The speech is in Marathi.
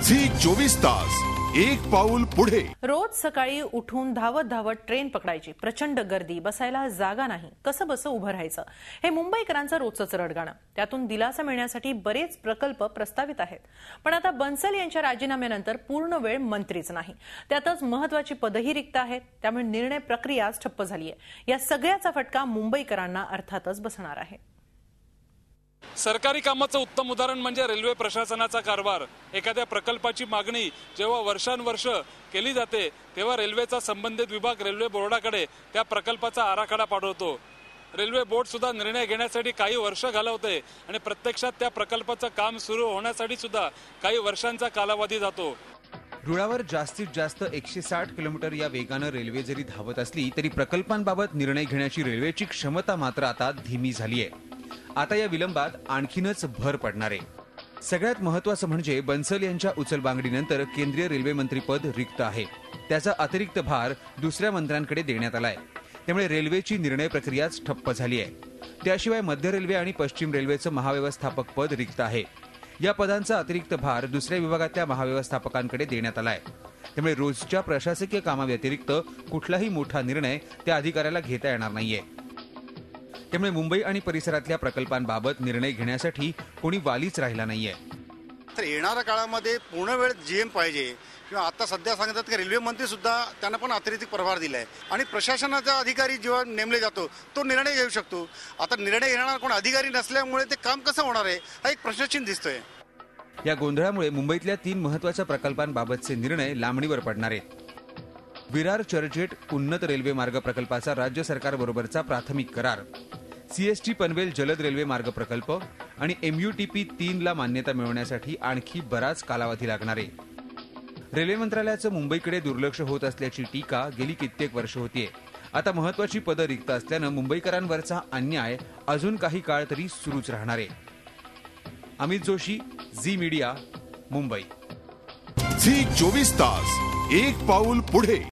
झी 24 तास एक पाऊल पुढे। रोज सकाळी उठून धावत धावत ट्रेन पकडायची, प्रचंड गर्दी, बसायला जागा नाही, कसं बसं उभं राहायचं, हे मुंबईकरांचं रोजचंच रडगाणं। त्यातून दिलासा मिळण्यासाठी बरेच प्रकल्प प्रस्तावित आहेत, पण आता बन्सल यांच्या राजीनाम्यानंतर पूर्ण वेळ मंत्रीच नाही, त्यातच महत्त्वाची पदही रिक्त आहेत, त्यामुळे निर्णय प्रक्रियाच ठप्प झाली आहे। या सगळ्याचा फटका मुंबईकरांना अर्थातच बसणार आहे। सरकारी कामाचं उत्तम उदाहरण म्हणजे रेल्वे प्रशासनाचा कारभार। एखाद्या प्रकल्पाची मागणी जेव्हा वर्षानुवर्ष केली जाते तेव्हा रेल्वेचा संबंधित विभाग रेल्वे बोर्डाकडे त्या प्रकल्पाचा आराखडा पाठवतो। रेल्वे बोर्ड सुद्धा निर्णय घेण्यासाठी काही वर्ष घालवते आणि प्रत्यक्षात त्या प्रकल्पाचं काम सुरू होण्यासाठी सुद्धा काही वर्षांचा कालावधी जातो। रुळावर जास्तीत जास्त 160 किलोमीटर या वेगानं रेल्वे जरी धावत असली तरी प्रकल्पांबाबत निर्णय घेण्याची रेल्वेची क्षमता मात्र आता धीमी झाली आहे। आता या विलंबात आणखीनच भर पडणार आहे। सगळ्यात महत्त्वाचं म्हणजे बन्सल यांच्या उचलबांगडीनंतर केंद्रीय रेल्वे मंत्रीपद रिक्त आहे, त्याचा अतिरिक्त भार दुसऱ्या मंत्र्यांकडे देण्यात आलाय, त्यामुळे रेल्वेची निर्णय प्रक्रियाच ठप्प झाली आहे। त्याशिवाय मध्य रेल्वे आणि पश्चिम रेल्वेचं महाव्यवस्थापक पद रिक्त आहे, या पदांचा अतिरिक्त भार दुसऱ्या विभागातल्या महाव्यवस्थापकांकडे देण्यात आलाय, त्यामुळे रोजच्या प्रशासकीय कामाव्यतिरिक्त कुठलाही मोठा निर्णय त्या अधिकाऱ्याला घेता येणार नाहीये। त्यामुळे मुंबई आणि परिसरातल्या प्रकल्पांबाबत निर्णय घेण्यासाठी कोणी वालीच राहिला नाहीये। तर येणाऱ्या काळामध्ये पूर्ण वेळ जीएम पाहिजे, किंवा आता सध्या सांगतात की रेल्वे मंत्री सुद्धा त्यांना पण अतिरिक्त प्रभार दिलाय आणि प्रशासनाचा अधिकारी जेव्हा नेमले जातो तो निर्णय घेऊ शकतो। आता निर्णय घेणारा कोण अधिकारी नसल्यामुळे ते काम कसं होणार आहे हा एक प्रश्नचिन्ह दिसतोय। या गोंधळामुळे मुंबईतल्या 3 महत्त्वाच्या प्रकल्पांबाबतचे निर्णय लांबणीवर पडणार आहेत। विरार चर्चगेट उन्नत रेल्वे मार्ग प्रकल्पाचा राज्य सरकारबरोबरचा प्राथमिक करार, सीएसटी पनवेल जलद रेल्वे मार्ग प्रकल्प आणि MUTP 3 ला मान्यता मिळवण्यासाठी आणखी बराच कालावधी लागणार आहे। रेल्वे मंत्रालयाचं मुंबईकडे दुर्लक्ष होत असल्याची टीका गेली कित्येक वर्ष होतीये। आता महत्त्वाची पदं रिक्त असल्यानं मुंबईकरांवरचा अन्याय अजून काही काळ तरी सुरूच राहणार आहे। अमित जोशी, झी मीडिया, मुंबई। झी 24 तास एक पाऊल पुढे।